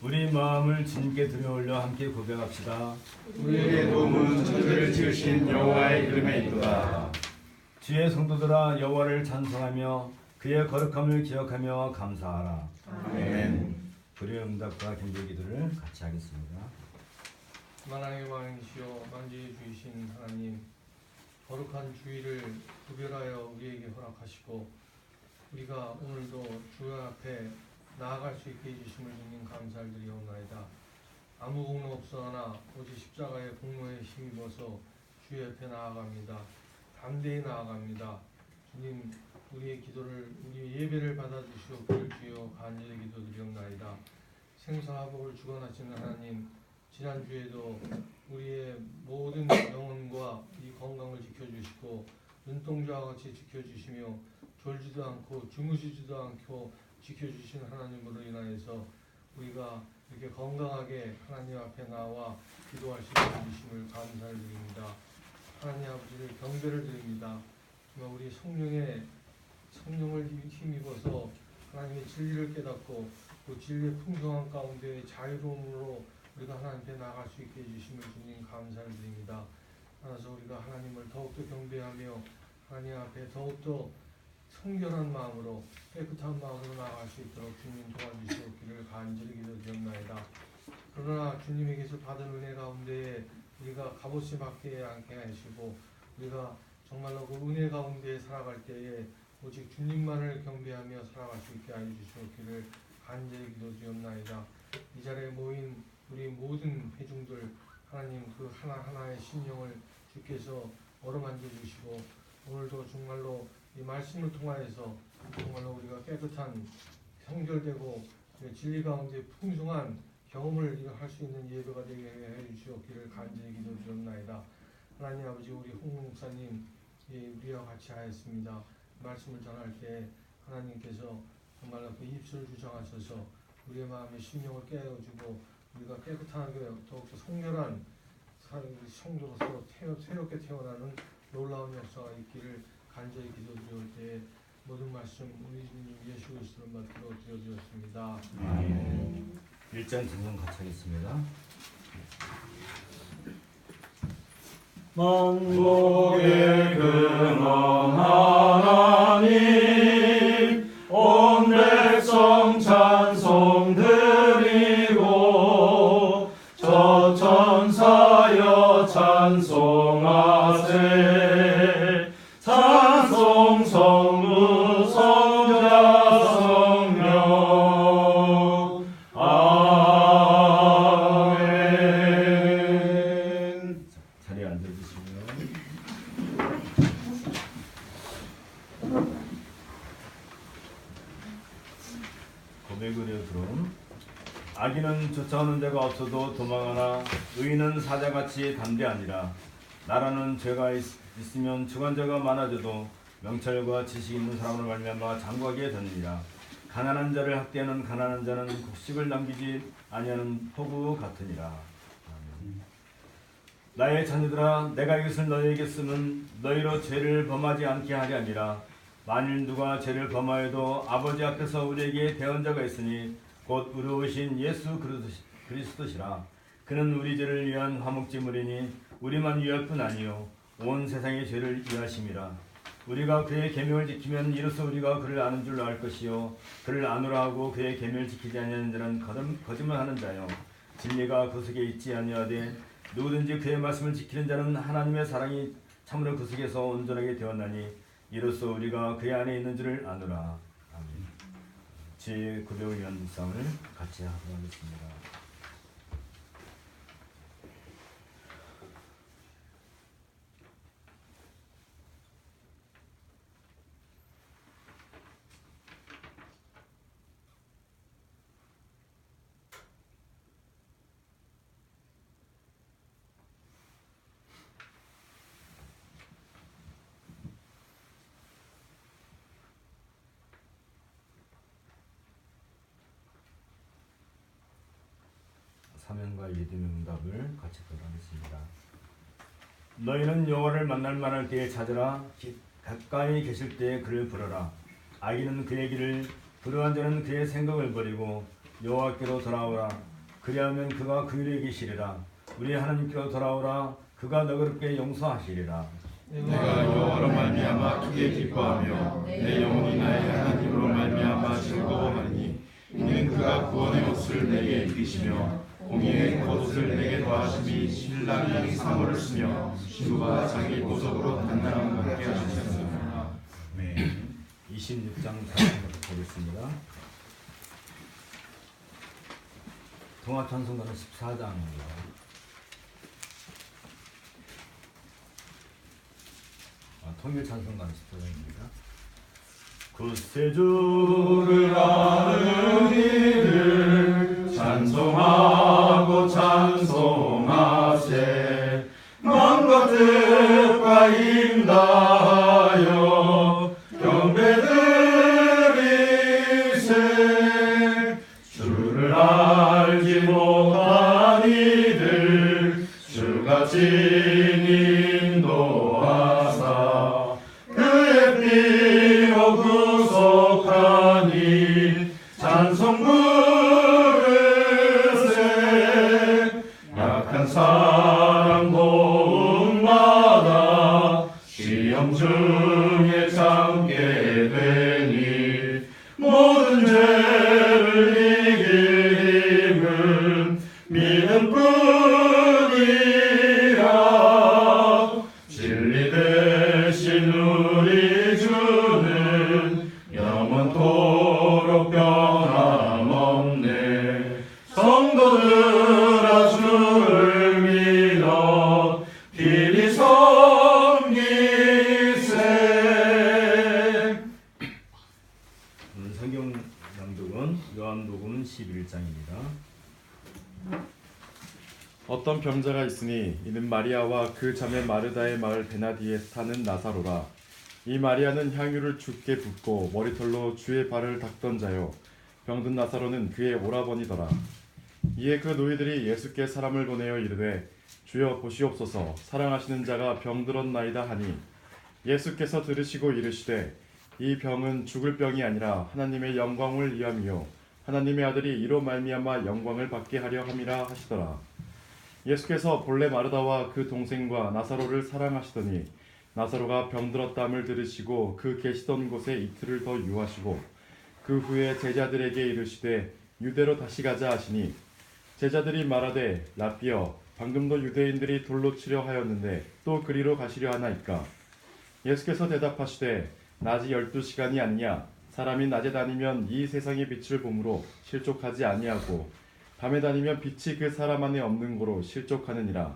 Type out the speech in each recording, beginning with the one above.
우리 마음을 주님께 들여올려 함께 고백합시다. 우리에게 도움은 천지를 지으신 여호와의 이름에 있도다. 주의 성도들아 여호와를 찬송하며 그의 거룩함을 기억하며 감사하라. 아멘. 불의 응답과 경배 기도를 같이 하겠습니다. 만왕의 왕이시여 만지의 주이신 하나님, 거룩한 주일을 구별하여 우리에게 허락하시고 우리가 오늘도 주 앞에 나아갈 수 있게 해주심을 주님 감사를 드리옵나이다. 아무 공로 없사오나 오직 십자가의 공로에 힘입어서 주의 옆에 나아갑니다. 담대히 나아갑니다. 주님, 우리의 기도를, 우리의 예배를 받아주시옵기를 주여 간절히 기도드리옵나이다. 생사화복을 주관하시는 하나님, 지난주에도 우리의 모든 영혼과 이 건강을 지켜주시고 눈동자와 같이 지켜주시며 졸지도 않고 주무시지도 않고 지켜주신 하나님으로 인하여서 우리가 이렇게 건강하게 하나님 앞에 나와 기도할 수 있는 주심을 감사를 드립니다. 하나님 아버지를 경배를 드립니다. 정말 우리 성령을 힘입어서 하나님의 진리를 깨닫고 그 진리의 풍성한 가운데 자유로움으로 우리가 하나님 앞에 나갈 수 있게 해주심을 주님 감사를 드립니다. 따라서 우리가 하나님을 더욱더 경배하며 하나님 앞에 더욱더 성결한 마음으로 깨끗한 마음으로 나아갈 수 있도록 주님 도와주시옵기를 간절히 기도드렸나이다. 그러나 주님에게서 받은 은혜 가운데에 우리가 값없이 받지 않게 하시고 우리가 정말로 그 은혜 가운데 살아갈 때에 오직 주님만을 경배하며 살아갈 수 있게 하여 주시옵기를 간절히 기도드렸나이다. 이 자리에 모인 우리 모든 회중들 하나님 그 하나하나의 심령을 주께서 어루만져 주시고 오늘도 정말로 이 말씀을 통하여서 정말로 우리가 깨끗한 성결되고 진리 가운데 풍성한 경험을 할 수 있는 예배가 되게 해 주시옵기를 간절히 기도드렸나이다. 하나님 아버지, 우리 홍 목사님 우리와 같이 하였습니다. 말씀을 전할 때 하나님께서 정말로 그 입술을 주장하셔서 우리의 마음의 심령을 깨워주고 우리가 깨끗하게 더욱더 성결한 성도로서 새롭게 태어나는 놀라운 역사가 있기를 간절히 기도드릴 때 모든 말씀 우리 주님 예수 그리스도를 받들어 드려드렸습니다. 아멘. 1장 찬송 같이 하겠습니다. 만국의 근원 하나님 온 백성 찬송 드리고 저 천사여 찬송하세. 찬송 성부 성자 성령 아멘. 자리에 앉아주시고요. 고백을 들음. 악인은 쫓아오는 데가 없어도 도망하나 의인은 사자같이 담대하니라. 나라는 죄가 있으면 주관자가 많아져도 명철과 지식 있는 사람으로 말미암아 장구하게 되느니라. 가난한 자를 학대하는 가난한 자는 곡식을 남기지 아니하는 포구 같으니라. 아멘. 나의 자녀들아, 내가 이것을 너희에게 쓰면 너희로 죄를 범하지 않게 하려 함이라. 만일 누가 죄를 범하여도 아버지 앞에서 우리에게 대언자가 있으니 곧 의로우신 예수 그리스도시라. 그는 우리 죄를 위한 화목제물이니 우리만 위할 뿐 아니요 온 세상의 죄를 위하심이라. 우리가 그의 계명을 지키면 이로써 우리가 그를 아는 줄 알 것이요 그를 아노라 하고 그의 계명을 지키지 아니하는 자는 거짓말하는 자요 진리가 그 속에 있지 아니하되 누구든지 그의 말씀을 지키는 자는 하나님의 사랑이 참으로 그 속에서 온전하게 되었나니 이로써 우리가 그의 안에 있는 줄을 아노라. 아멘. 제 900을 위한 묵상을 같이 하도록 하겠습니다. 사명과 믿음의 응답을 같이 보도록 하겠습니다. 너희는 여호와를 만날 만할 때에 찾으라. 가까이 계실 때에 그를 부르라. 악인은 그의 길을, 불의한 자는 그의 생각을 버리고 여호와께로 돌아오라. 그리하면 그가 그 일에 계시리라. 우리 하나님께로 돌아오라. 그가 너그럽게 용서하시리라. 내가 여호와로 말미암아 크게 기뻐하며 내 영혼이 나의 하나님으로 말미암아 즐거워하니 이는 그가 구원의 옷을 내게 입히시며 공의의 겉옷을 내게 더하심이 신랑이 사모를 쓰며 주가 자기 보석으로 단단함과 함께 하셨습니다. 네. 26장 다시 보겠습니다. 동화찬송가는 14장입니다. 통일찬송가는 14장입니다. 구세주를 아는 이를 찬송하고 찬송하세. 마음과 뜻과 임다하여 경배드리세. 주를 알지 못한 이들 주가 친히 인도하사 그의 피로 구속하니 찬송 부르세. 약한 사람 도움받아 시험 중에 참게 되니 모든 죄를 이길 힘은 믿음뿐이라. 진리 대신 우리 주는 영원토록 변함없네. 성도들아 주를 믿어 길이 섬기세. 성경 낭독은 요한복음 11장입니다. 어떤 병자가 있으니 이는 마리아와 그 자매 마르다의 마을 베나디에 사는 나사로라. 이 마리아는 향유를 주께 붓고 머리털로 주의 발을 닦던 자요 병든 나사로는 그의 오라버니더라. 이에 그 노이들이 예수께 사람을 보내어 이르되 주여 보시옵소서 사랑하시는 자가 병들었나이다 하니 예수께서 들으시고 이르시되 이 병은 죽을 병이 아니라 하나님의 영광을 위함이요 하나님의 아들이 이로 말미암아 영광을 받게 하려 함이라 하시더라. 예수께서 본래 마르다와 그 동생과 나사로를 사랑하시더니 나사로가 병들었담을 들으시고 그 계시던 곳에 이틀을 더 유하시고 그 후에 제자들에게 이르시되 유대로 다시 가자 하시니 제자들이 말하되 라삐여 방금도 유대인들이 돌로 치려 하였는데 또 그리로 가시려 하나이까. 예수께서 대답하시되 낮이 12시간이 아니냐. 사람이 낮에 다니면 이 세상의 빛을 보므로 실족하지 아니하고 밤에 다니면 빛이 그 사람 안에 없는 고로 실족하느니라.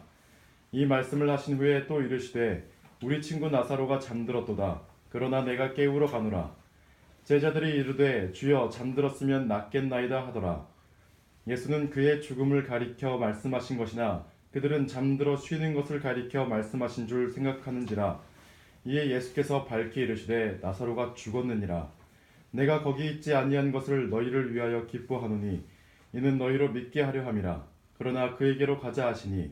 이 말씀을 하신 후에 또 이르시되 우리 친구 나사로가 잠들었도다. 그러나 내가 깨우러 가노라. 제자들이 이르되 주여 잠들었으면 낫겠나이다 하더라. 예수는 그의 죽음을 가리켜 말씀하신 것이나 그들은 잠들어 쉬는 것을 가리켜 말씀하신 줄 생각하는지라. 이에 예수께서 밝히 이르시되 나사로가 죽었느니라. 내가 거기 있지 아니한 것을 너희를 위하여 기뻐하노니 이는 너희로 믿게 하려 함이라. 그러나 그에게로 가자 하시니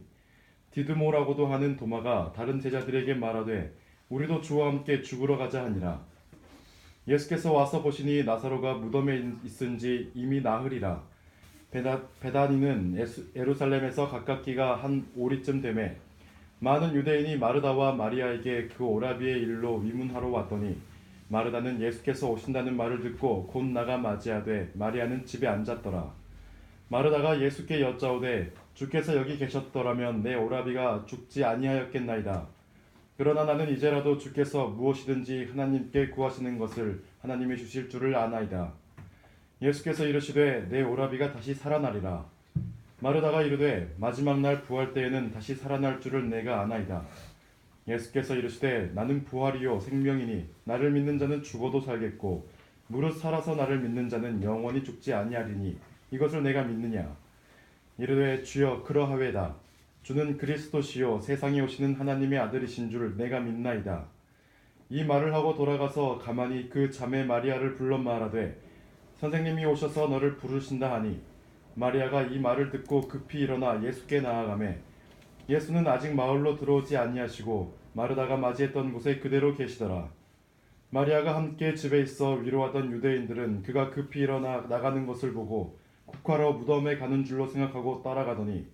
디드모라고도 하는 도마가 다른 제자들에게 말하되 우리도 주와 함께 죽으러 가자 하니라. 예수께서 와서 보시니 나사로가 무덤에 있은지 이미 나흘이라. 베다니는 예루살렘에서 가깝기가 한 오리쯤 되매 많은 유대인이 마르다와 마리아에게 그 오라비의 일로 위문하러 왔더니 마르다는 예수께서 오신다는 말을 듣고 곧 나가 맞이하되 마리아는 집에 앉았더라. 마르다가 예수께 여짜오되 주께서 여기 계셨더라면 내 오라비가 죽지 아니하였겠나이다. 그러나 나는 이제라도 주께서 무엇이든지 하나님께 구하시는 것을 하나님이 주실 줄을 아나이다. 예수께서 이르시되 내 오라비가 다시 살아나리라. 마르다가 이르되 마지막 날 부활 때에는 다시 살아날 줄을 내가 아나이다. 예수께서 이르시되 나는 부활이요 생명이니 나를 믿는 자는 죽어도 살겠고 무릇 살아서 나를 믿는 자는 영원히 죽지 아니하리니 이것을 내가 믿느냐. 이르되 주여 그러하외다. 주는 그리스도시요 세상에 오시는 하나님의 아들이신 줄 내가 믿나이다. 이 말을 하고 돌아가서 가만히 그 자매 마리아를 불러 말하되 선생님이 오셔서 너를 부르신다 하니 마리아가 이 말을 듣고 급히 일어나 예수께 나아가매 예수는 아직 마을로 들어오지 아니하시고 마르다가 맞이했던 곳에 그대로 계시더라. 마리아가 함께 집에 있어 위로하던 유대인들은 그가 급히 일어나 나가는 것을 보고 국화로 무덤에 가는 줄로 생각하고 따라가더니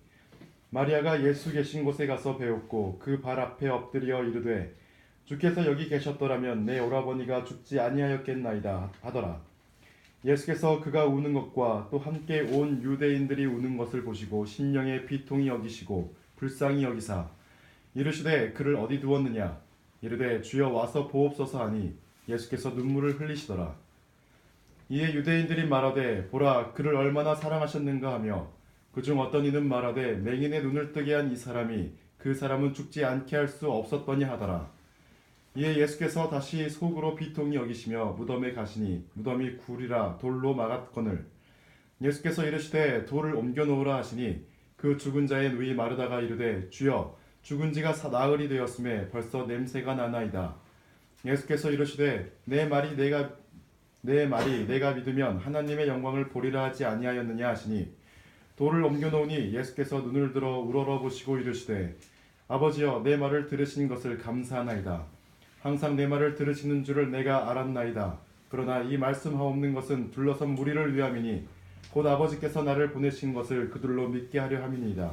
마리아가 예수 계신 곳에 가서 배웠고 그 발 앞에 엎드려 이르되 주께서 여기 계셨더라면 내 오라버니가 죽지 아니하였겠나이다 하더라. 예수께서 그가 우는 것과 또 함께 온 유대인들이 우는 것을 보시고 심령에 비통히 여기시고 불쌍히 여기사 이르시되 그를 어디 두었느냐 이르되 주여 와서 보옵소서 하니 예수께서 눈물을 흘리시더라. 이에 유대인들이 말하되 보라 그를 얼마나 사랑하셨는가 하며 그중 어떤 이는 말하되 맹인의 눈을 뜨게 한 이 사람이 그 사람은 죽지 않게 할 수 없었더니 하더라. 이에 예수께서 다시 속으로 비통히 여기시며 무덤에 가시니 무덤이 굴이라 돌로 막았거늘 예수께서 이르시되 돌을 옮겨 놓으라 하시니 그 죽은 자의 누이 마르다가 이르되 주여 죽은 지가 나흘이 되었음에 벌써 냄새가 나나이다. 예수께서 이르시되 내 말이 내가 믿으면 하나님의 영광을 보리라 하지 아니하였느냐 하시니 돌을 옮겨 놓으니 예수께서 눈을 들어 우러러 보시고 이르시되 아버지여 내 말을 들으신 것을 감사하나이다. 항상 내 말을 들으시는 줄을 내가 알았나이다. 그러나 이 말씀하옵는 것은 둘러선 무리를 위함이니 곧 아버지께서 나를 보내신 것을 그들로 믿게 하려 함이니이다.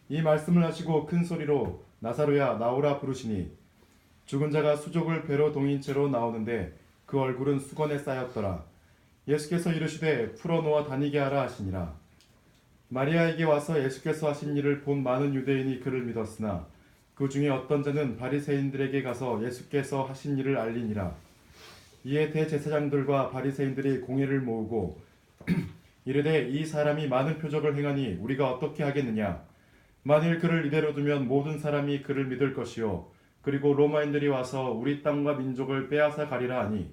이 말씀을 하시고 큰 소리로 나사로야 나오라 부르시니 죽은 자가 수족을 배로 동인 채로 나오는데 그 얼굴은 수건에 쌓였더라. 예수께서 이르시되 풀어놓아 다니게 하라 하시니라. 마리아에게 와서 예수께서 하신 일을 본 많은 유대인이 그를 믿었으나 그 중에 어떤 자는 바리새인들에게 가서 예수께서 하신 일을 알리니라. 이에 대제사장들과 바리새인들이 공회를 모으고 이르되 이 사람이 많은 표적을 행하니 우리가 어떻게 하겠느냐. 만일 그를 이대로 두면 모든 사람이 그를 믿을 것이요 그리고 로마인들이 와서 우리 땅과 민족을 빼앗아 가리라 하니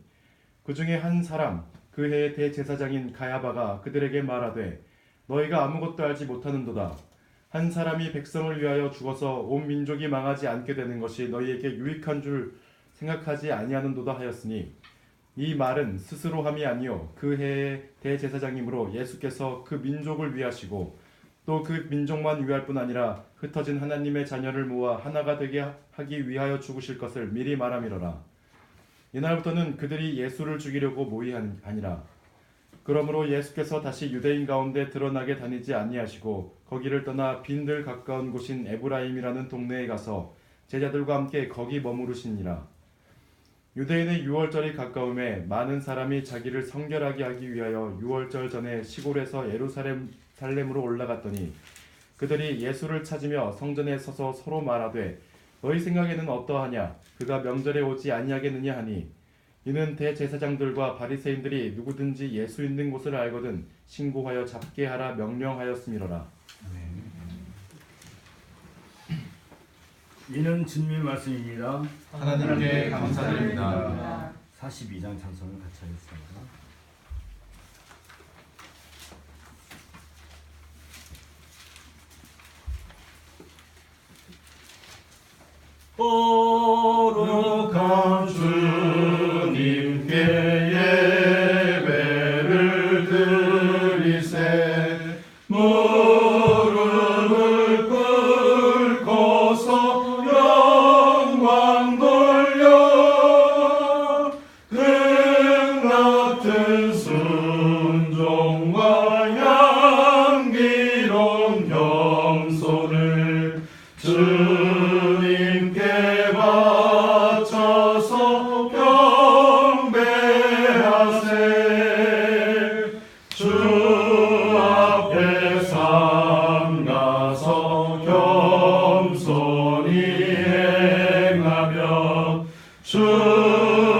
그 중에 한 사람 그 해의 대제사장인 가야바가 그들에게 말하되 너희가 아무것도 알지 못하는도다. 한 사람이 백성을 위하여 죽어서 온 민족이 망하지 않게 되는 것이 너희에게 유익한 줄 생각하지 아니하는도다 하였으니 이 말은 스스로 함이 아니요 그 해의 대제사장이므로 예수께서 그 민족을 위하시고 또 그 민족만 위할 뿐 아니라 흩어진 하나님의 자녀를 모아 하나가 되게 하기 위하여 죽으실 것을 미리 말함이로라. 이날부터는 그들이 예수를 죽이려고 모의하니라. 그러므로 예수께서 다시 유대인 가운데 드러나게 다니지 아니하시고 거기를 떠나 빈들 가까운 곳인 에브라임이라는 동네에 가서 제자들과 함께 거기 머무르시니라. 유대인의 유월절이 가까움에 많은 사람이 자기를 성결하게 하기 위하여 유월절 전에 시골에서 예루살렘으로 올라갔더니 그들이 예수를 찾으며 성전에 서서 서로 말하되 너희 생각에는 어떠하냐 그가 명절에 오지 아니하겠느냐 하니 이는 대제사장들과 바리새인들이 누구든지 예수 있는 곳을 알거든 신고하여 잡게 하라 명령하였음이로라. 이는 주님의 말씀입니다. 하나님께 감사드립니다. 42장 찬송을 같이 하겠습니다. 거룩한 주님께 예배를 드리세 무릎을 꿇고서 영광 돌려 금같은 순종과 향기로운 염소를 주님께 바쳐서 경배하세 주 앞에 삼가서 겸손히 행하며 주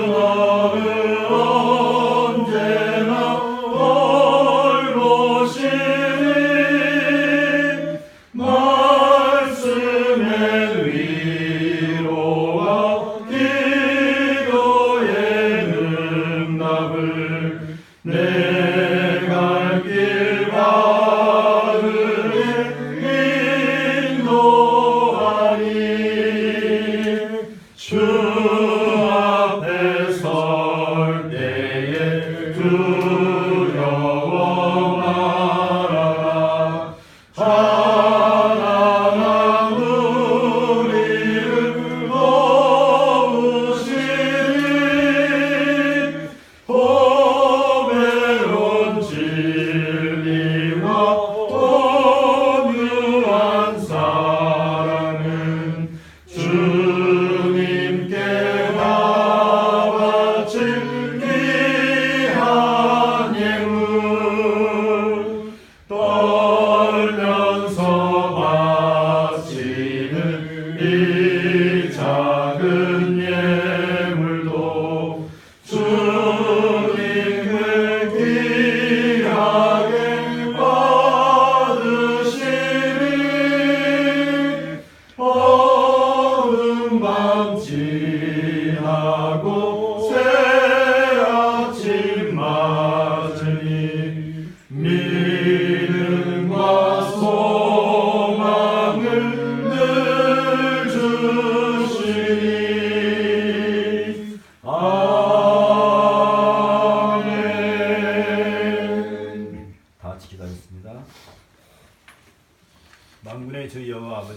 너를 언제나 돌보시니 말씀의 위로와 기도의 응답을 내 갈 길 바르게 인도하니 주 앞에 설 때에 두려워 말아라 찬양한 우리를 도우시니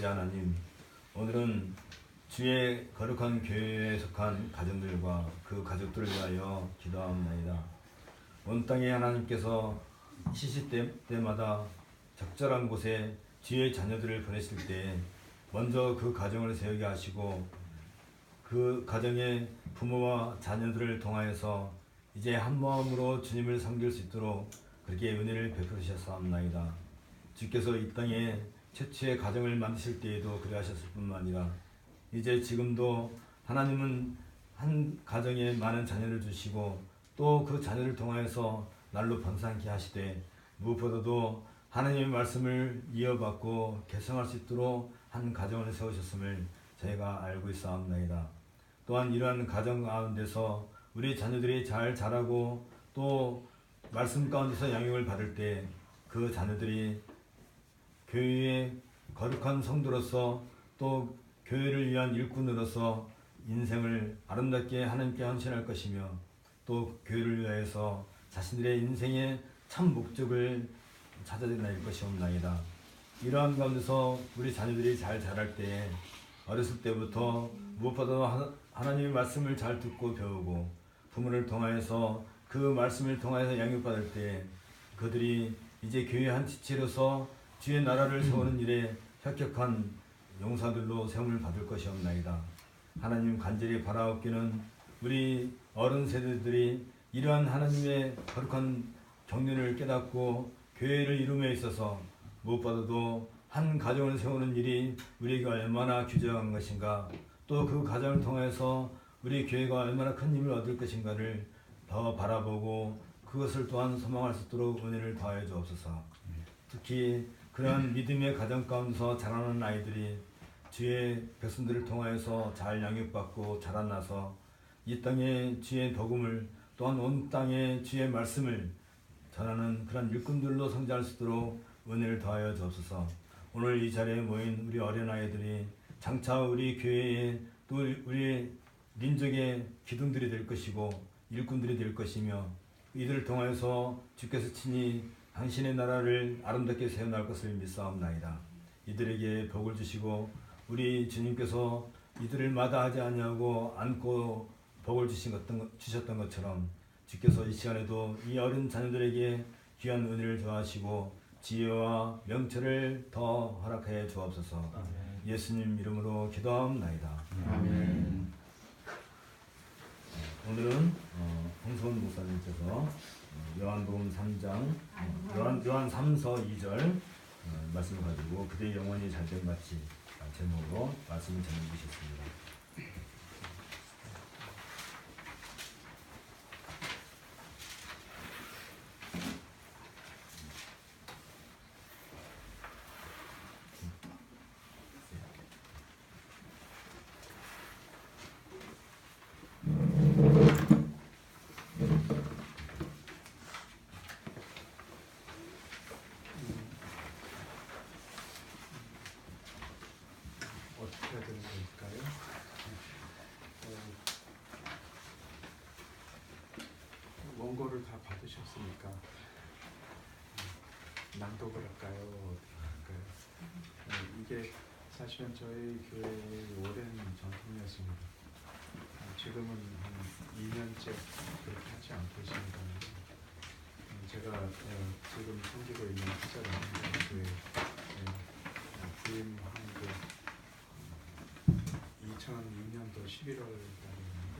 아버지 하나님, 오늘은 주의 거룩한 교회에 속한 가정들과 그 가족들을 위하여 기도합니다. 온 땅에 하나님께서 시시때마다 적절한 곳에 주의 자녀들을 보내실 때 먼저 그 가정을 세우게 하시고 그 가정의 부모와 자녀들을 통하여서 이제 한 마음으로 주님을 섬길 수 있도록 그렇게 은혜를 베푸셨사옵나이다. 주께서 이 땅에 최초의 가정을 만드실 때에도 그래 하셨을 뿐만 아니라 이제 지금도 하나님은 한 가정에 많은 자녀를 주시고 또 그 자녀를 통하여서 날로 번성케 하시되 무엇보다도 하나님의 말씀을 이어받고 개성할 수 있도록 한 가정을 세우셨음을 저희가 알고 있사옵나이다. 또한 이러한 가정 가운데서 우리 자녀들이 잘 자라고 또 말씀 가운데서 양육을 받을 때 그 자녀들이 교회의 거룩한 성도로서 또 교회를 위한 일꾼으로서 인생을 아름답게 하나님께 헌신할 것이며 또 교회를 위하여서 자신들의 인생의 참 목적을 찾아낼 것이옵나이다. 이러한 가운데서 우리 자녀들이 잘 자랄 때 어렸을 때부터 무엇보다도 하나님의 말씀을 잘 듣고 배우고 부모를 통하여서 그 말씀을 통하여서 양육받을 때 그들이 이제 교회 한 지체로서 주의 나라를 세우는 일에 혁혁한 용사들로 세움을 받을 것이옵나이다. 하나님 간절히 바라옵기는 우리 어른 세대들이 이러한 하나님의 거룩한 경륜을 깨닫고 교회를 이룸에 있어서 무엇보다도 한 가정을 세우는 일이 우리에게 얼마나 귀중한 것인가, 또 그 가정을 통해서 우리 교회가 얼마나 큰 힘을 얻을 것인가를 더 바라보고 그것을 또한 소망할 수 있도록 은혜를 더하여 주옵소서. 특히 그러한 믿음의 가정 가운데서 자라는 아이들이 주의 백성들을 통하여서 잘 양육받고 자라나서 이 땅에 주의 복음을 또한 온 땅에 주의 말씀을 전하는 그런 일꾼들로 성장할 수 있도록 은혜를 더하여 주옵소서. 오늘 이 자리에 모인 우리 어린아이들이 장차 우리 교회에 또 우리 민족의 기둥들이 될 것이고 일꾼들이 될 것이며 이들을 통하여서 주께서 친히 당신의 나라를 아름답게 세워나갈 것을 믿사옵나이다. 이들에게 복을 주시고 우리 주님께서 이들을 마다하지 아니하고 안고 복을 주셨던 것처럼 주께서 이 시간에도 이 어린 자녀들에게 귀한 은혜를 더하시고 지혜와 명철을 더 허락하여 주옵소서. 예수님 이름으로 기도하옵나이다. 아멘. 오늘은 홍성원 목사님께서 요한복음 3장 요한 3서 2절 말씀을 가지고 그대의 영혼이 잘된 같이 제목으로 말씀을 전해주셨습니다. 어떻게 해야 되는 걸까요? 원고를 다 받으셨으니까 낭독을 할까요? 어떻게 할까요? 이게 사실은 저희 교회의 오랜 전통이었습니다. 지금은 한 2년째 그렇게 하지 않고 있습니다. 제가 지금 섬기고 있는 피자라는 교회 부임한 게 2006년도 11월 달이었는데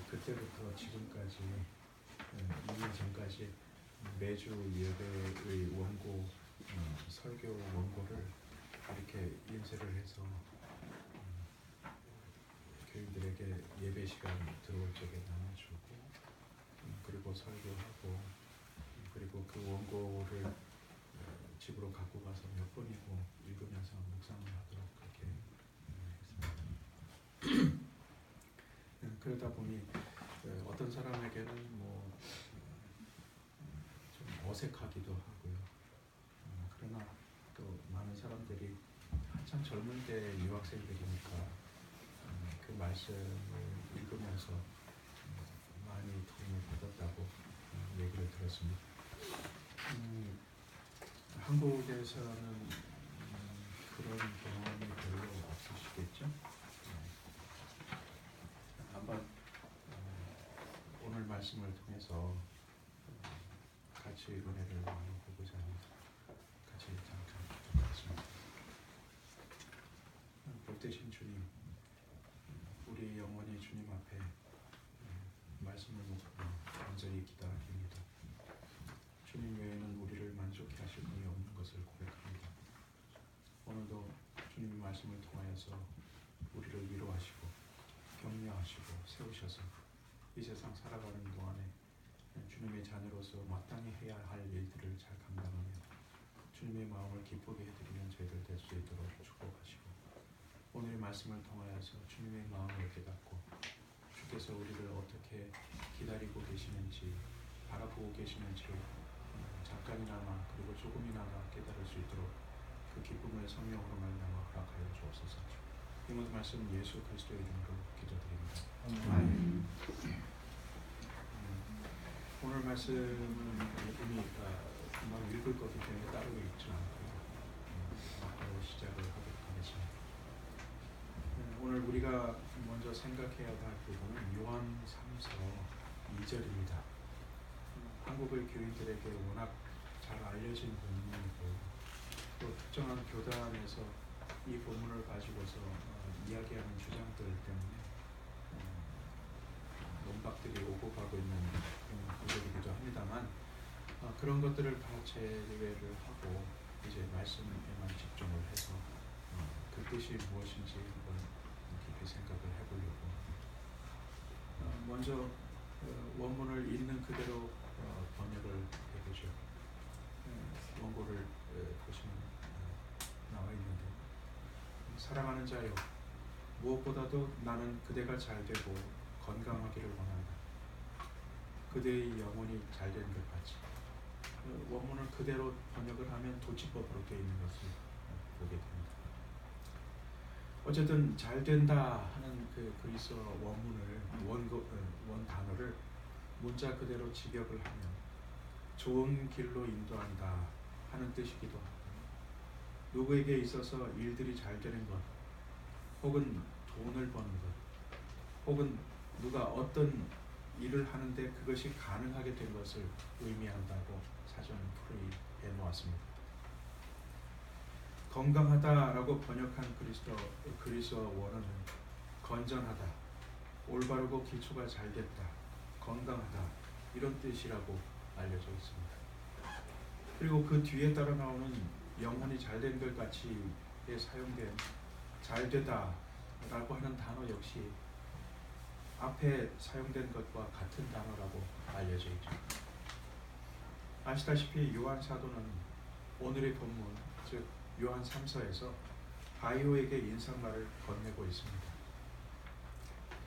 그때부터 지금까지 2년 전까지 매주 예배의 원고 설교 원고를 이렇게 인쇄를 해서 교인들에게 예배 시간 들어올 적에 나눠주고 그리고 설교하고 그리고 그 원고를 집으로 갖고 가서 몇 번이고 읽으면서 묵상을 하도록 그렇게 했습니다. 그러다 보니 어떤 사람에게는 뭐 좀 어색하기도 하고요. 그러나 또 많은 사람들이 한참 젊은 때 유학생들이니까 그 말씀을 읽으면서 많이 도움을 받았다고 얘기를 들었습니다. 한국에서는 그런 말씀을 통해서 같이 은혜를 나눠보고자 합니다. 같이 잠깐 기도하겠습니다. 복되신 주님, 우리 영원히 주님 앞에 말씀을 묻고 간절히 기도드립니다. 주님 외에는 우리를 만족케 하실 분이 없는 것을 고백합니다. 오늘도 주님의 말씀을 통하여서 우리를 위로하시고 격려하시고 세우셔서 이 세상 살아가는 동안에 주님의 자녀로서 마땅히 해야 할 일들을 잘 감당하며 주님의 마음을 기쁘게 해드리는 저희들 될 수 있도록 축복하시고, 오늘의 말씀을 통하여서 주님의 마음을 깨닫고 주께서 우리를 어떻게 기다리고 계시는지 바라보고 계시는지를 잠깐이나마 그리고 조금이나마 깨달을 수 있도록 그 기쁨을 성령으로 말미암아 허락하여 주옵소서. 이 모든 말씀 예수 그리스도의 이름으로 기도드립니다. 오늘 말씀은 이미 금방 읽을 거기 때문에 따르고 읽지 않고요. 바로 시작을 하도록 하겠습니다. 오늘 우리가 먼저 생각해야 할 부분은 요한 3서 2절입니다. 한국의 교인들에게 워낙 잘 알려진 본문이고 또 특정한 교단에서 이 본문을 가지고서 이야기하는 주장들 때문에 논박들이 오고 가고 있는 그런 구절이기도 합니다만, 그런 것들을 다 제외를 하고 이제 말씀에만 집중을 해서 그 뜻이 무엇인지 한번 깊이 생각을 해보려고, 먼저 원문을 있는 그대로 번역을 해보죠. 원고를 보시면 나와 있는데, 사랑하는 자여, 무엇보다도 나는 그대가 잘되고 건강하기를 원한다. 그대의 영혼이 잘되는 것 같이. 원문을 그대로 번역을 하면 도치법으로 되어 있는 것을 보게 됩니다. 어쨌든 잘된다 하는 그 그리스어 원문을 원 단어를 문자 그대로 직역을 하면 좋은 길로 인도한다 하는 뜻이기도 하고, 누구에게 있어서 일들이 잘 되는 것, 혹은 돈을 버는 것, 혹은 누가 어떤 일을 하는데 그것이 가능하게 된 것을 의미한다고 사전은 풀이 해놓았습니다. 건강하다라고 번역한 그리스어 원어는 건전하다, 올바르고 기초가 잘 됐다, 건강하다 이런 뜻이라고 알려져 있습니다. 그리고 그 뒤에 따라 나오는 영혼이 잘된 것 같이에 사용된 잘되다라고 하는 단어 역시 앞에 사용된 것과 같은 단어라고 알려져 있죠. 아시다시피 요한 사도는 오늘의 본문, 즉 요한 3서에서 가이오에게 인사말을 건네고 있습니다.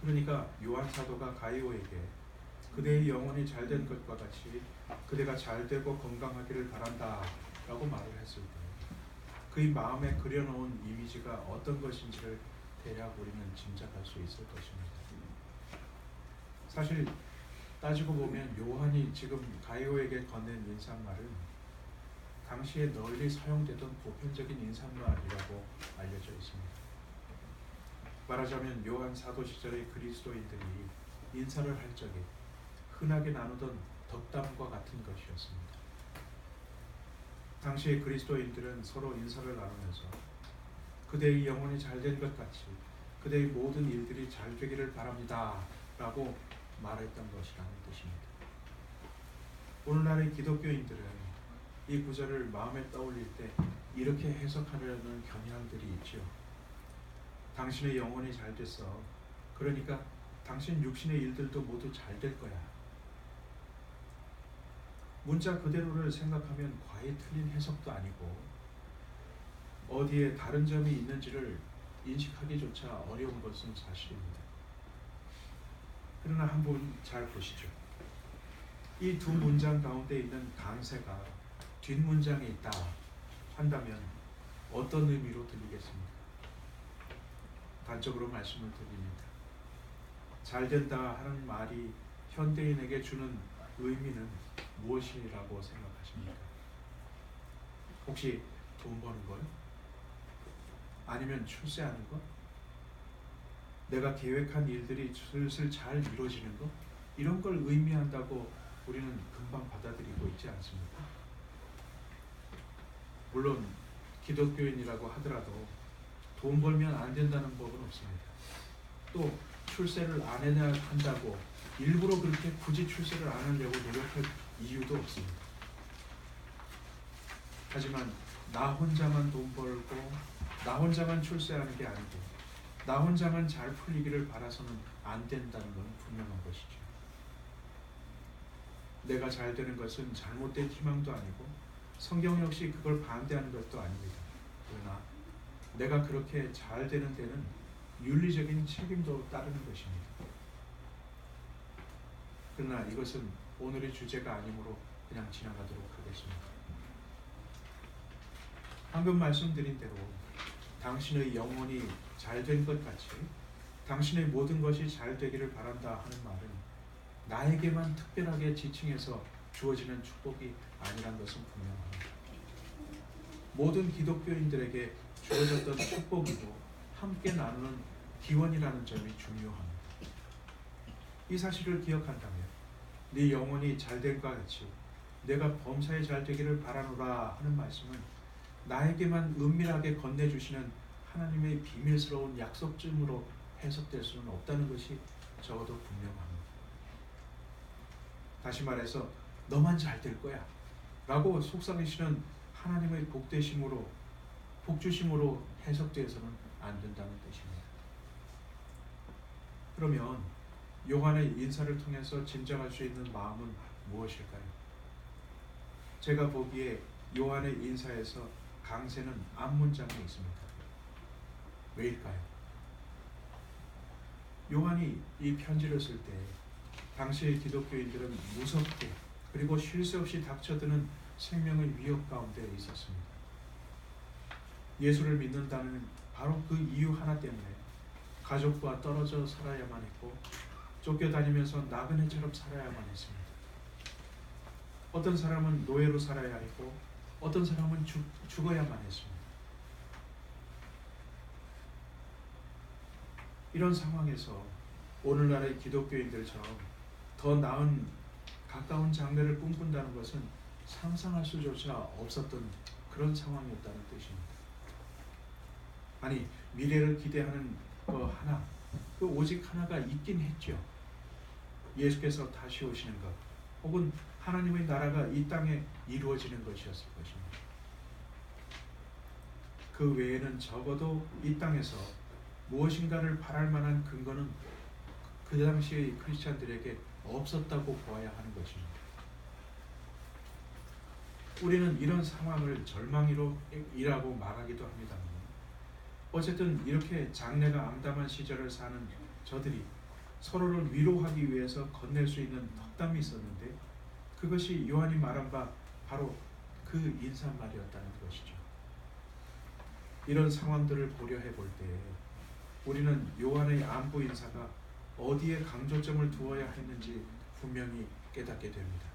그러니까 요한 사도가 가이오에게 그대의 영혼이 잘된 것과 같이 그대가 잘되고 건강하기를 바란다 라고 말을 했을 때 그의 마음에 그려놓은 이미지가 어떤 것인지를 대략 우리는 짐작할 수 있을 것입니다. 사실 따지고 보면 요한이 지금 가이오에게 건넨 인사말은 당시에 널리 사용되던 보편적인 인사말이라고 알려져 있습니다. 말하자면 요한 사도 시절의 그리스도인들이 인사를 할 적에 흔하게 나누던 덕담과 같은 것이었습니다. 당시의 그리스도인들은 서로 인사를 나누면서 그대의 영혼이 잘된 것 같이 그대의 모든 일들이 잘 되기를 바랍니다 라고 말했던 것이라는 뜻입니다. 오늘날의 기독교인들은 이 구절을 마음에 떠올릴 때 이렇게 해석하려는 경향들이 있죠. 당신의 영혼이 잘 됐어. 그러니까 당신 육신의 일들도 모두 잘 될 거야. 문자 그대로를 생각하면 과히 틀린 해석도 아니고 어디에 다른 점이 있는지를 인식하기조차 어려운 것은 사실입니다. 그러나 한번 잘 보시죠. 이 두 문장 가운데 있는 강세가 뒷문장에 있다 한다면 어떤 의미로 들리겠습니까? 단적으로 말씀을 드립니다. 잘된다 하는 말이 현대인에게 주는 의미는 무엇이라고 생각하십니까? 혹시 돈 버는 거요? 아니면 출세하는 거? 내가 계획한 일들이 슬슬 잘 이루어지는 거? 이런 걸 의미한다고 우리는 금방 받아들이고 있지 않습니까? 물론 기독교인이라고 하더라도 돈 벌면 안 된다는 법은 없습니다. 또 출세를 안 해야 한다고 일부러 그렇게 굳이 출세를 안 하려고 노력할 이유도 없습니다. 하지만 나 혼자만 돈 벌고 나 혼자만 출세하는 게 아니고 나 혼자만 잘 풀리기를 바라서는 안 된다는 건 분명한 것이죠. 내가 잘 되는 것은 잘못된 희망도 아니고 성경 역시 그걸 반대하는 것도 아닙니다. 그러나 내가 그렇게 잘 되는 데는 윤리적인 책임도 따르는 것입니다. 그러나 이것은 오늘의 주제가 아니므로 그냥 지나가도록 하겠습니다. 방금 말씀드린 대로 당신의 영혼이 잘 된 것 같이 당신의 모든 것이 잘 되기를 바란다 하는 말은 나에게만 특별하게 지칭해서 주어지는 축복이 아니란 것은 분명합니다. 모든 기독교인들에게 주어졌던 축복이고 함께 나누는 기원이라는 점이 중요합니다. 이 사실을 기억한다면 네 영혼이 잘된 것 같이 내가 범사에 잘 되기를 바라노라 하는 말씀은 나에게만 은밀하게 건네주시는 하나님의 비밀스러운 약속쯤으로 해석될 수는 없다는 것이 적어도 분명합니다. 다시 말해서 너만 잘 될 거야 라고 속삭이시는 하나님의 복되심으로 복주심으로 해석되어서는 안 된다는 뜻입니다. 그러면 요한의 인사를 통해서 짐작할 수 있는 마음은 무엇일까요? 제가 보기에 요한의 인사에서 강세는 앞문장에 있습니다. 왜일까요? 요한이 이 편지를 쓸 때 당시의 기독교인들은 무섭게 그리고 쉴 새 없이 닥쳐드는 생명의 위협 가운데 있었습니다. 예수를 믿는다는 바로 그 이유 하나 때문에 가족과 떨어져 살아야만 했고 쫓겨다니면서 나그네처럼 살아야만 했습니다. 어떤 사람은 노예로 살아야 했고 어떤 사람은 죽어야만 했습니다. 이런 상황에서 오늘날의 기독교인들처럼 더 나은 가까운 장래를 꿈꾼다는 것은 상상할 수조차 없었던 그런 상황이었다는 뜻입니다. 아니 미래를 기대하는 그 오직 하나가 있긴 했죠. 예수께서 다시 오시는 것 혹은 하나님의 나라가 이 땅에 이루어지는 것이었을 것입니다. 그 외에는 적어도 이 땅에서 무엇인가를 바랄 만한 근거는 그 당시의 크리스찬들에게 없었다고 보아야 하는 것입니다. 우리는 이런 상황을 절망이라고 말하기도 합니다만 어쨌든 이렇게 장래가 암담한 시절을 사는 저들이 서로를 위로하기 위해서 건넬 수 있는 덕담이 있었는데 그것이 요한이 말한 바 바로 그 인사말이었다는 것이죠. 이런 상황들을 고려해 볼 때 우리는 요한의 안부 인사가 어디에 강조점을 두어야 했는지 분명히 깨닫게 됩니다.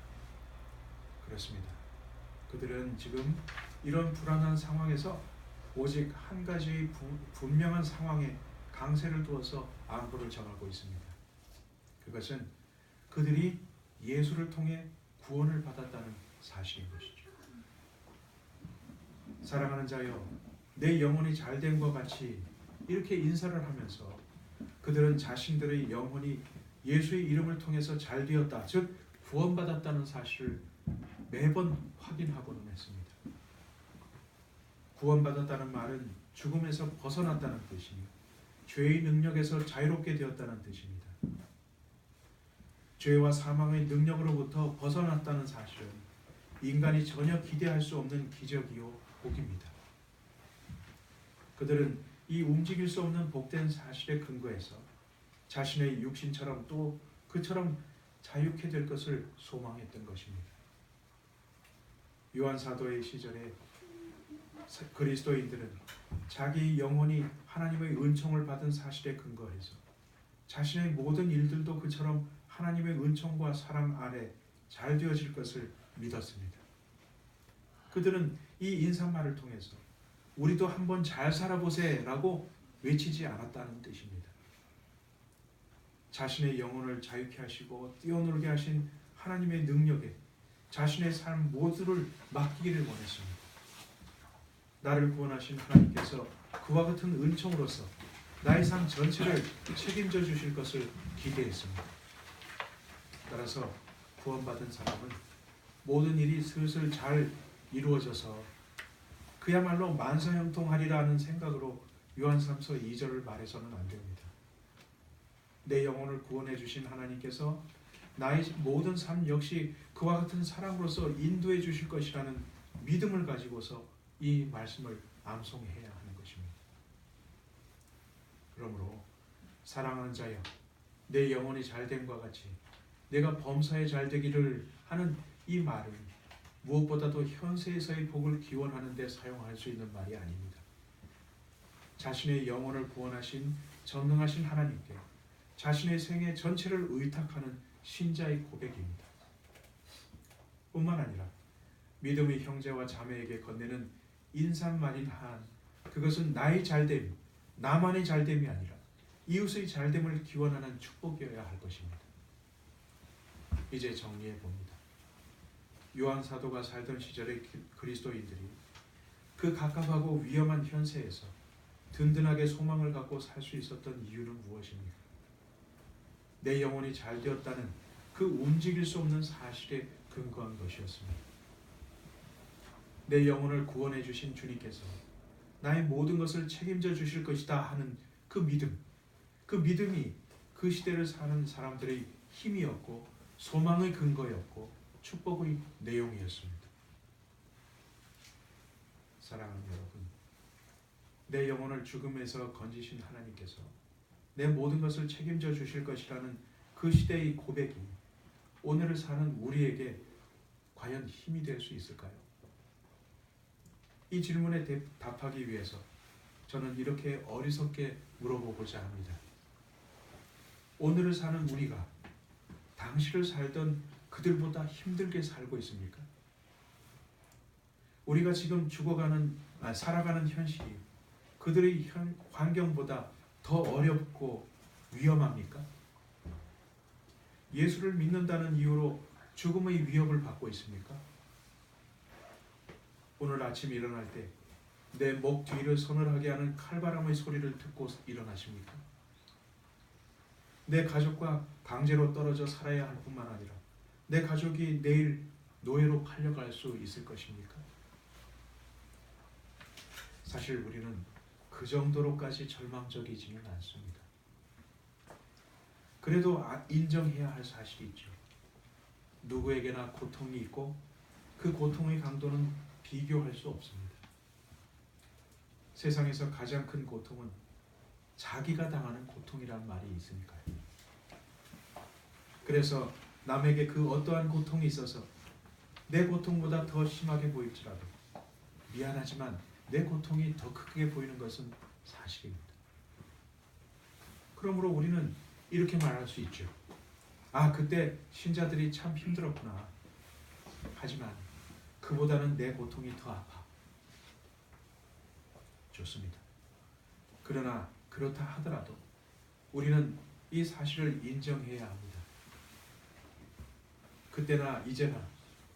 그렇습니다. 그들은 지금 이런 불안한 상황에서 오직 한 가지 분명한 상황에 강세를 두어서 안부를 전하고 있습니다. 그것은 그들이 예수를 통해 구원을 받았다는 사실인 것이죠. 사랑하는 자여, 내 영혼이 잘된 것 같이 이렇게 인사를 하면서 그들은 자신들의 영혼이 예수의 이름을 통해서 잘되었다, 즉 구원받았다는 사실을 매번 확인하고는 했습니다. 구원받았다는 말은 죽음에서 벗어났다는 뜻이며 죄의 능력에서 자유롭게 되었다는 뜻입니다. 죄와 사망의 능력으로부터 벗어났다는 사실은 인간이 전혀 기대할 수 없는 기적이요 복입니다. 그들은 이 움직일 수 없는 복된 사실에 근거해서 자신의 육신처럼 또 그처럼 자유케 될 것을 소망했던 것입니다. 요한 사도의 시절에 그리스도인들은 자기 영혼이 하나님의 은총을 받은 사실에 근거해서 자신의 모든 일들도 그처럼 하나님의 은총과 사랑 아래 잘 되어질 것을 믿었습니다. 그들은 이 인사말을 통해서 우리도 한번 잘 살아보세 라고 외치지 않았다는 뜻입니다. 자신의 영혼을 자유케 하시고 뛰어놀게 하신 하나님의 능력에 자신의 삶 모두를 맡기기를 원했습니다. 나를 구원하신 하나님께서 그와 같은 은총으로서 나의 삶 전체를 책임져 주실 것을 기대했습니다. 따라서 구원받은 사람은 모든 일이 슬슬 잘 이루어져서 그야말로 만사형통하리라는 생각으로 요한삼서 2절을 말해서는 안 됩니다. 내 영혼을 구원해 주신 하나님께서 나의 모든 삶 역시 그와 같은 사랑으로서 인도해 주실 것이라는 믿음을 가지고서 이 말씀을 암송해야 하는 것입니다. 그러므로 사랑하는 자여, 내 영혼이 잘됨과 같이 내가 범사에 잘되기를 하는 이 말은 무엇보다도 현세에서의 복을 기원하는 데 사용할 수 있는 말이 아닙니다. 자신의 영혼을 구원하신 전능하신 하나님께 자신의 생애 전체를 의탁하는 신자의 고백입니다. 뿐만 아니라 믿음의 형제와 자매에게 건네는 인사말인 한 그것은 나의 잘됨, 나만의 잘됨이 아니라 이웃의 잘됨을 기원하는 축복이어야 할 것입니다. 이제 정리해 봅니다. 요한 사도가 살던 시절의 그리스도인들이 그 갑갑하고 위험한 현세에서 든든하게 소망을 갖고 살 수 있었던 이유는 무엇입니까? 내 영혼이 잘 되었다는 그 움직일 수 없는 사실에 근거한 것이었습니다. 내 영혼을 구원해 주신 주님께서 나의 모든 것을 책임져 주실 것이다 하는 그 믿음, 그 믿음이 그 시대를 사는 사람들의 힘이었고 소망의 근거였고 축복의 내용이었습니다. 사랑하는 여러분, 내 영혼을 죽음에서 건지신 하나님께서 내 모든 것을 책임져 주실 것이라는 그 시대의 고백이 오늘을 사는 우리에게 과연 힘이 될 수 있을까요? 이 질문에 답하기 위해서 저는 이렇게 어리석게 물어보고자 합니다. 오늘을 사는 우리가 당시를 살던 그들보다 힘들게 살고 있습니까? 우리가 지금 살아가는 현실이 그들의 환경보다 더 어렵고 위험합니까? 예수를 믿는다는 이유로 죽음의 위협을 받고 있습니까? 오늘 아침 일어날 때 내 목 뒤를 서늘하게 하는 칼바람의 소리를 듣고 일어나십니까? 내 가족과 강제로 떨어져 살아야 할 뿐만 아니라 내 가족이 내일 노예로 팔려갈 수 있을 것입니까? 사실 우리는 그 정도로까지 절망적이지는 않습니다. 그래도 인정해야 할 사실이 있죠. 누구에게나 고통이 있고 그 고통의 강도는 비교할 수 없습니다. 세상에서 가장 큰 고통은 자기가 당하는 고통이란 말이 있으니까요. 그래서 남에게 그 어떠한 고통이 있어서 내 고통보다 더 심하게 보일지라도 미안하지만 내 고통이 더 크게 보이는 것은 사실입니다. 그러므로 우리는 이렇게 말할 수 있죠. 그때 신자들이 참 힘들었구나. 하지만 그보다는 내 고통이 더 아파. 좋습니다. 그러나 그렇다 하더라도 우리는 이 사실을 인정해야 합니다. 그때나 이제나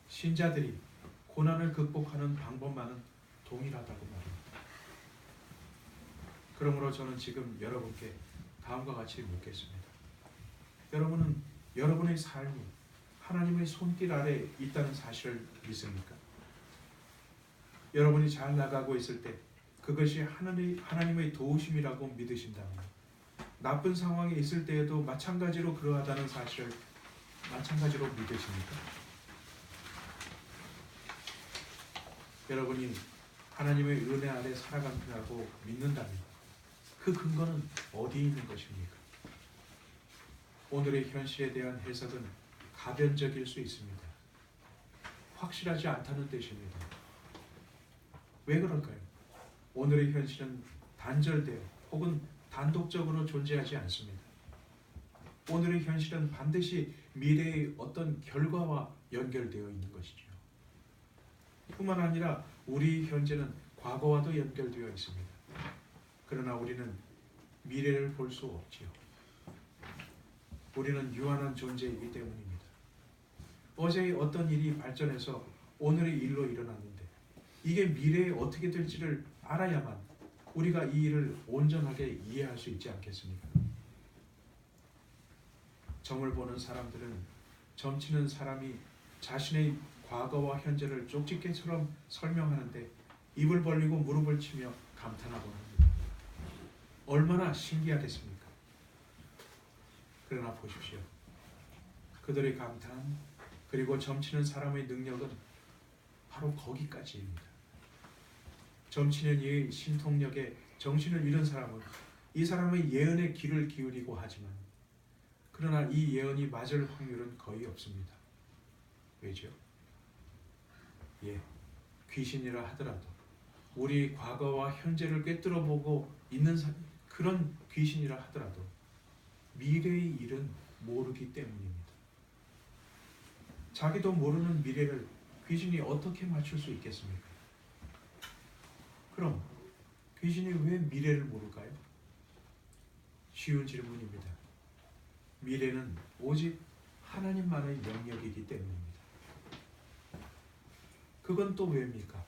신자들이 고난을 극복하는 방법만은 동일하다고 말합니다. 그러므로 저는 지금 여러분께 다음과 같이 묻겠습니다. 여러분은 여러분의 삶이 하나님의 손길 아래 있다는 사실을 믿습니까? 여러분이 잘 나가고 있을 때 그것이 하나님의 도우심이라고 믿으신다면 나쁜 상황에 있을 때에도 마찬가지로 그러하다는 사실을 마찬가지로 믿으십니까? 여러분이 하나님의 은혜 아래 살아간다고 믿는다면 그 근거는 어디에 있는 것입니까? 오늘의 현실에 대한 해석은 가변적일 수 있습니다. 확실하지 않다는 뜻입니다. 왜 그럴까요? 오늘의 현실은 단절되어 혹은 단독적으로 존재하지 않습니다. 오늘의 현실은 반드시 미래의 어떤 결과와 연결되어 있는 것이죠. 뿐만 아니라 우리 현재는 과거와도 연결되어 있습니다. 그러나 우리는 미래를 볼 수 없지요. 우리는 유한한 존재이기 때문입니다. 어제의 어떤 일이 발전해서 오늘의 일로 일어났는데 이게 미래에 어떻게 될지를 알아야만 우리가 이 일을 온전하게 이해할 수 있지 않겠습니까? 점을 보는 사람들은 점치는 사람이 자신의 과거와 현재를 쪽집게처럼 설명하는데 입을 벌리고 무릎을 치며 감탄하곤 합니다. 얼마나 신기하겠습니까? 그러나 보십시오. 그들의 감탄 그리고 점치는 사람의 능력은 바로 거기까지입니다. 점치는 이의 신통력에 정신을 잃은 사람은 이 사람의 예언에 귀를 기울이고 하지만 그러나 이 예언이 맞을 확률은 거의 없습니다. 왜죠? 귀신이라 하더라도 우리 과거와 현재를 꿰뚫어 보고 있는 그런 귀신이라 하더라도 미래의 일은 모르기 때문입니다. 자기도 모르는 미래를 귀신이 어떻게 맞출 수 있겠습니까? 그럼 귀신이 왜 미래를 모를까요? 쉬운 질문입니다. 미래는 오직 하나님만의 영역이기 때문입니다. 그건 또 왜입니까?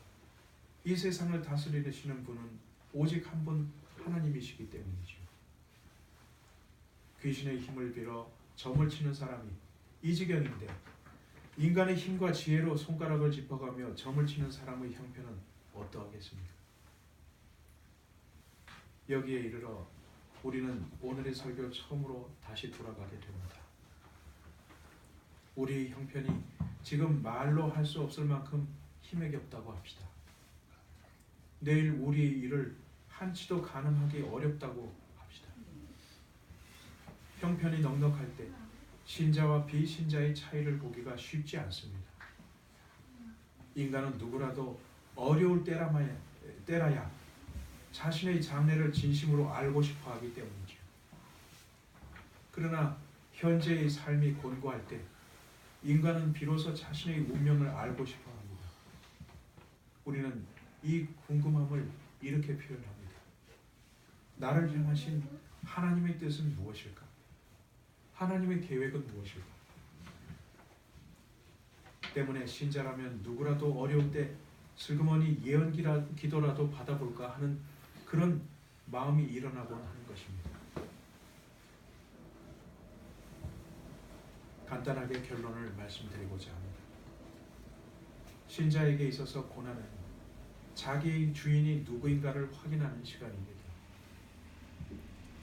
이 세상을 다스리시는 분은 오직 한 분 하나님이시기 때문이죠. 귀신의 힘을 빌어 점을 치는 사람이 이 지경인데 인간의 힘과 지혜로 손가락을 짚어가며 점을 치는 사람의 형편은 어떠하겠습니까? 여기에 이르러 우리는 오늘의 설교 처음으로 다시 돌아가게 됩니다. 우리의 형편이 지금 말로 할 수 없을 만큼 힘에게 없다고 합시다. 내일 우리의 일을 한치도 가늠하기 어렵다고 합시다. 형편이 넉넉할 때 신자와 비신자의 차이를 보기가 쉽지 않습니다. 인간은 누구라도 어려울 때라야 자신의 장래를 진심으로 알고 싶어 하기 때문이죠. 그러나 현재의 삶이 곤고할 때 인간은 비로소 자신의 운명을 알고 싶어 합니다. 우리는 이 궁금함을 이렇게 표현합니다. 나를 향하신 하나님의 뜻은 무엇일까? 하나님의 계획은 무엇일까? 때문에 신자라면 누구라도 어려울 때 슬그머니 예언 기도라도 받아볼까 하는 그런 마음이 일어나곤 하는 것입니다. 간단하게 결론을 말씀드리고자 합니다. 신자에게 있어서 고난은 자기의 주인이 누구인가를 확인하는 시간입니다.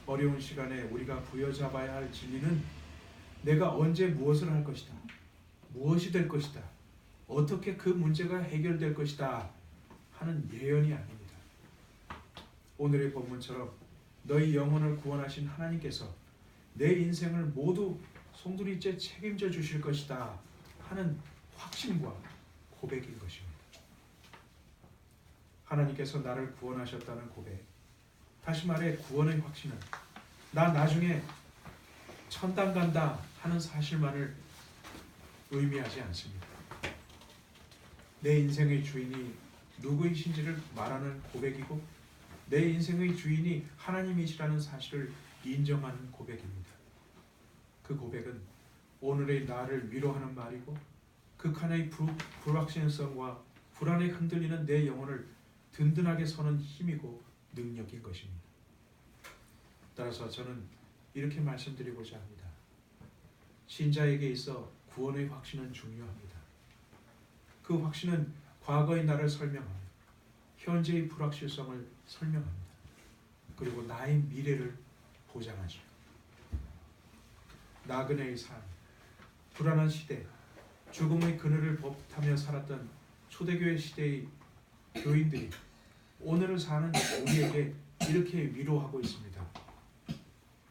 어려운 시간에 우리가 부여잡아야 할 진리는 내가 언제 무엇을 할 것이다, 무엇이 될 것이다, 어떻게 그 문제가 해결될 것이다 하는 예언이 아닙니다. 오늘의 본문처럼 너희 영혼을 구원하신 하나님께서 내 인생을 모두 송두리째 책임져 주실 것이다 하는 확신과 고백인 것입니다. 하나님께서 나를 구원하셨다는 고백, 다시 말해 구원의 확신은 나 나중에 천당 간다 하는 사실만을 의미하지 않습니다. 내 인생의 주인이 누구이신지를 말하는 고백이고 내 인생의 주인이 하나님이시라는 사실을 인정하는 고백입니다. 그 고백은 오늘의 나를 위로하는 말이고 극한의 불확실성과 불안에 흔들리는 내 영혼을 든든하게 서는 힘이고 능력인 것입니다. 따라서 저는 이렇게 말씀드리고자 합니다. 신자에게 있어 구원의 확신은 중요합니다. 그 확신은 과거의 나를 설명하며 현재의 불확실성을 설명합니다. 그리고 나의 미래를 보장하죠. 나그네의 삶, 불안한 시대, 죽음의 그늘을 버타며 살았던 초대교회 시대의 교인들이 오늘을 사는 우리에게 이렇게 위로하고 있습니다.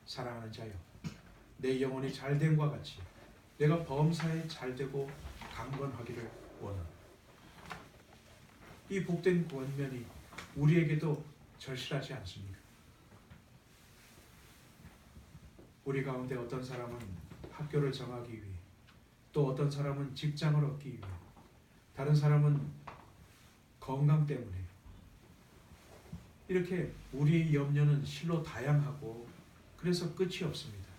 사랑하는 자여, 내 영혼이 잘됨과 같이 내가 범사에 잘되고 강건하기를 원한다. 이 복된 권면이 우리에게도 절실하지 않습니까? 우리 가운데 어떤 사람은 학교를 정하기 위해, 또 어떤 사람은 직장을 얻기 위해, 다른 사람은 건강 때문에, 이렇게 우리의 염려는 실로 다양하고 그래서 끝이 없습니다.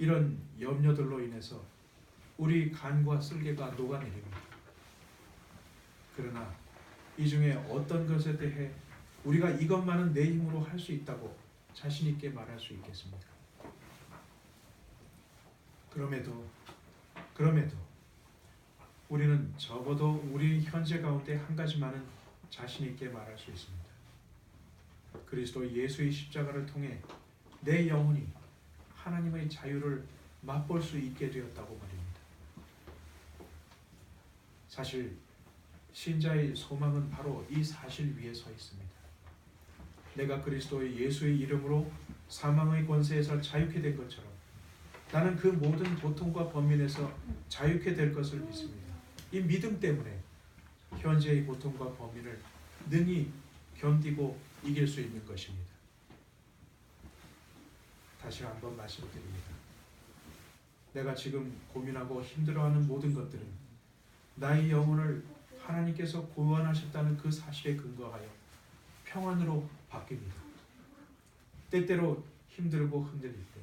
이런 염려들로 인해서 우리 간과 쓸개가 녹아내립니다. 그러나 이 중에 어떤 것에 대해 우리가 이것만은 내 힘으로 할 수 있다고 자신 있게 말할 수 있겠습니까? 그럼에도 우리는 적어도 우리 현재 가운데 한 가지만은 자신 있게 말할 수 있습니다. 그리스도 예수의 십자가를 통해 내 영혼이 하나님의 자유를 맛볼 수 있게 되었다고 말입니다. 사실 신자의 소망은 바로 이 사실 위에 서 있습니다. 내가 그리스도의 예수의 이름으로 사망의 권세에서 자유케 된 것처럼 나는 그 모든 고통과 범민에서 자유케 될 것을 믿습니다. 이 믿음 때문에 현재의 고통과 범민을 능히 견디고 이길 수 있는 것입니다. 다시 한번 말씀드립니다. 내가 지금 고민하고 힘들어하는 모든 것들은 나의 영혼을 하나님께서 구원하셨다는 그 사실에 근거하여 평안으로 바뀝니다. 때때로 힘들고 흔들릴 때,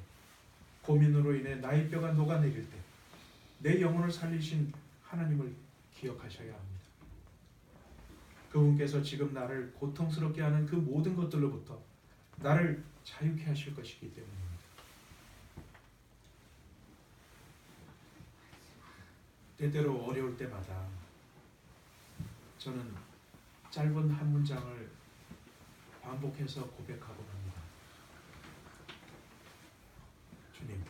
고민으로 인해 나의 뼈가 녹아내릴 때, 내 영혼을 살리신 하나님을 기억하셔야 합니다. 그분께서 지금 나를 고통스럽게 하는 그 모든 것들로부터 나를 자유케 하실 것이기 때문입니다. 때때로 어려울 때마다 저는 짧은 한 문장을 반복해서 고백하곤 합니다. 주님,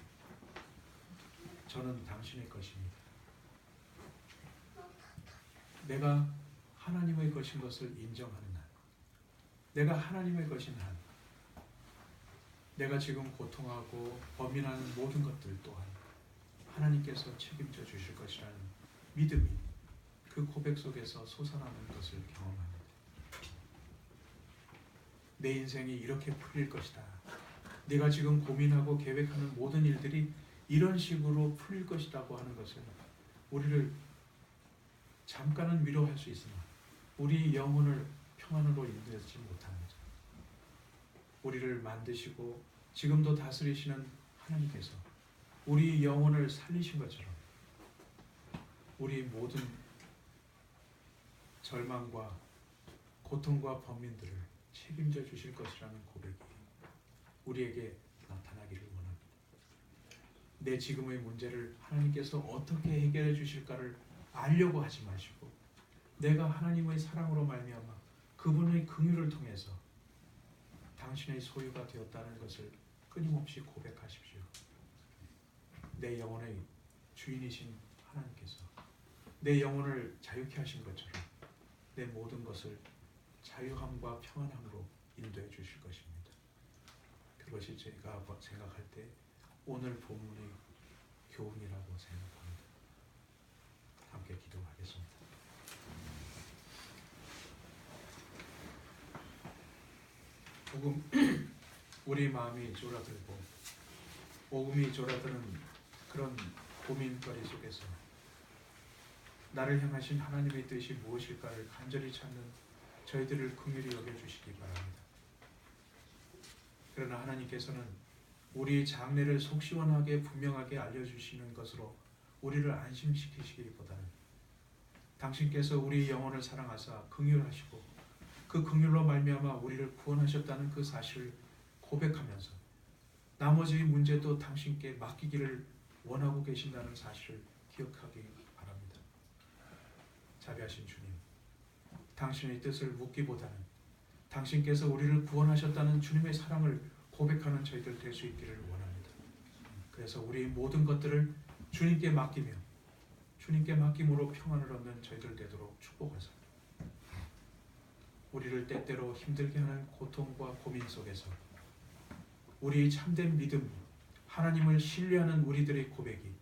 저는 당신의 것입니다. 내가 하나님의 것인 것을 인정하는 한, 내가 하나님의 것인 한, 내가 지금 고통하고 범인하는 모든 것들 또한 하나님께서 책임져 주실 것이라는 믿음이 그 고백 속에서 솟아나는 것을 경험합니다. 내 인생이 이렇게 풀릴 것이다. 내가 지금 고민하고 계획하는 모든 일들이 이런 식으로 풀릴 것이라고 하는 것은 우리를 잠깐은 위로할 수 있으나 우리 영혼을 평안으로 인도하지 못합니다. 우리를 만드시고 지금도 다스리시는 하나님께서 우리 영혼을 살리신 것처럼 우리 모든 절망과 고통과 범민들을 책임져 주실 것이라는 고백이 우리에게 나타나기를 원합니다. 내 지금의 문제를 하나님께서 어떻게 해결해 주실까를 알려고 하지 마시고 내가 하나님의 사랑으로 말미암아 그분의 긍휼을 통해서 당신의 소유가 되었다는 것을 끊임없이 고백하십시오. 내 영혼의 주인이신 하나님께서 내 영혼을 자유케 하신 것처럼 내 모든 것을 자유함과 평안함으로 인도해 주실 것입니다. 그것이 제가 생각할 때 오늘 본문의 교훈이라고 생각합니다. 함께 기도하겠습니다. 조금 우리 마음이 졸아들고 오금이 졸아드는 그런 고민거리 속에서 나를 향하신 하나님의 뜻이 무엇일까를 간절히 찾는 저희들을 긍휼히 여겨주시기 바랍니다. 그러나 하나님께서는 우리의 장래를 속 시원하게 분명하게 알려주시는 것으로 우리를 안심시키시기보다는 당신께서 우리 영혼을 사랑하사 긍휼하시고 그 긍휼로 말미암아 우리를 구원하셨다는 그 사실을 고백하면서 나머지 문제도 당신께 맡기기를 원하고 계신다는 사실을 기억하기 바랍니다. 자비하신 주님, 당신의 뜻을 묻기보다는 당신께서 우리를 구원하셨다는 주님의 사랑을 고백하는 저희들 될 수 있기를 원합니다. 그래서 우리 모든 것들을 주님께 맡기며 주님께 맡김으로 평안을 얻는 저희들 되도록 축복하사 우리를 때때로 힘들게 하는 고통과 고민 속에서 우리의 참된 믿음, 하나님을 신뢰하는 우리들의 고백이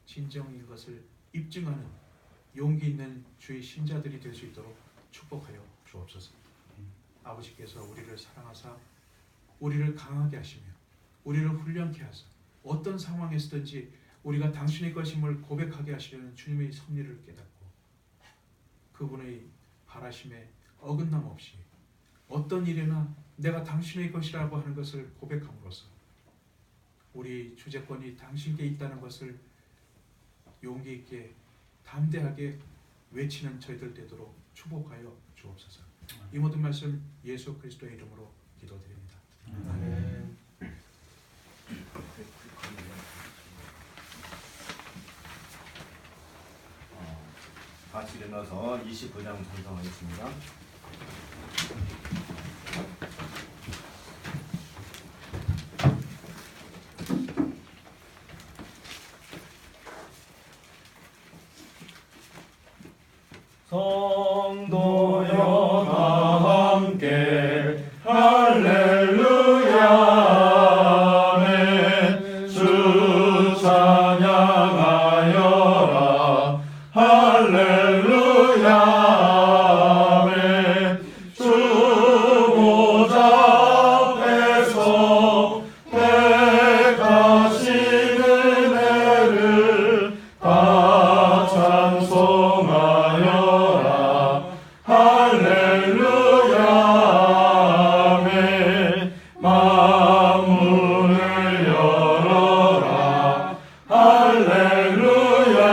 진정인 것을 입증하는 용기 있는 주의 신자들이 될 수 있도록 축복하여 주옵소서. 아버지께서 우리를 사랑하사 우리를 강하게 하시며 우리를 훈련케 하사 어떤 상황에서든지 우리가 당신의 것임을 고백하게 하시려는 주님의 섭리를 깨닫고 그분의 바라심에 어긋남 없이 어떤 일이나 내가 당신의 것이라고 하는 것을 고백함으로써 우리 주재권이 당신께 있다는 것을 용기 있게 담대하게 외치는 저희들 되도록 축복하여 주옵소서. 이 모든 말씀 예수 그리스도의 이름으로 기도드립니다. 아멘. 같이 일어나서 29장 찬송하겠습니다. 성도여 다 함께 할렐루야 아멘. 주 찬양하여라 할렐루야 아멘. 주 보좌 앞에서 택하신 은혜를 다 찬송하여라 할렐루야 아멘. 만문을 열어라 할렐루야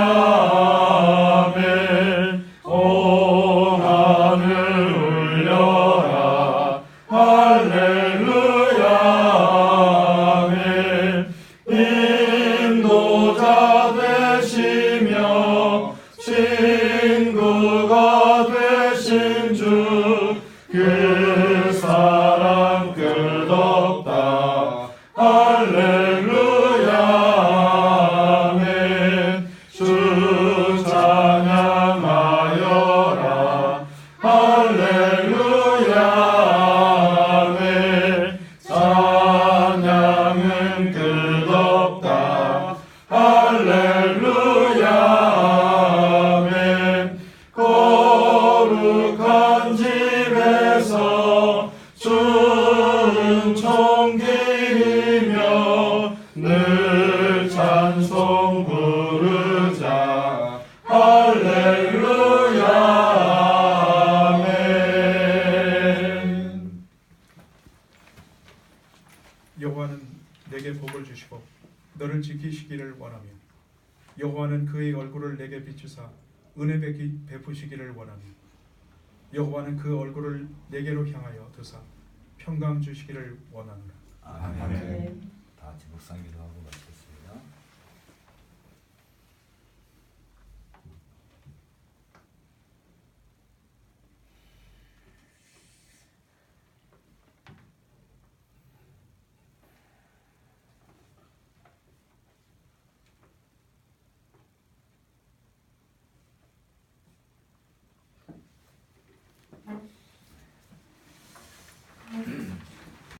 아멘. 온 하늘 울려라 할렐루야 아멘. 인도자 되시며 친구가 되신 주 그 사랑 끝없다 할렐루야 아멘. 주 찬양하여라 할렐루야 아멘. 찬양은 끝없다 할렐루야 아멘. 거룩한 집에서 주는 청기이며 늘 찬송 부르자 할렐루야 아멘. 여호와는 내게 복을 주시고 너를 지키시기를 원하며 여호와는 그의 얼굴을 내게 비추사 은혜 베푸시기를 원하며 여호와는 그 얼굴을 내게로 향하여 드사 평강 주시기를 원하노라. 아멘. 다 같이 묵상기도 하고 같이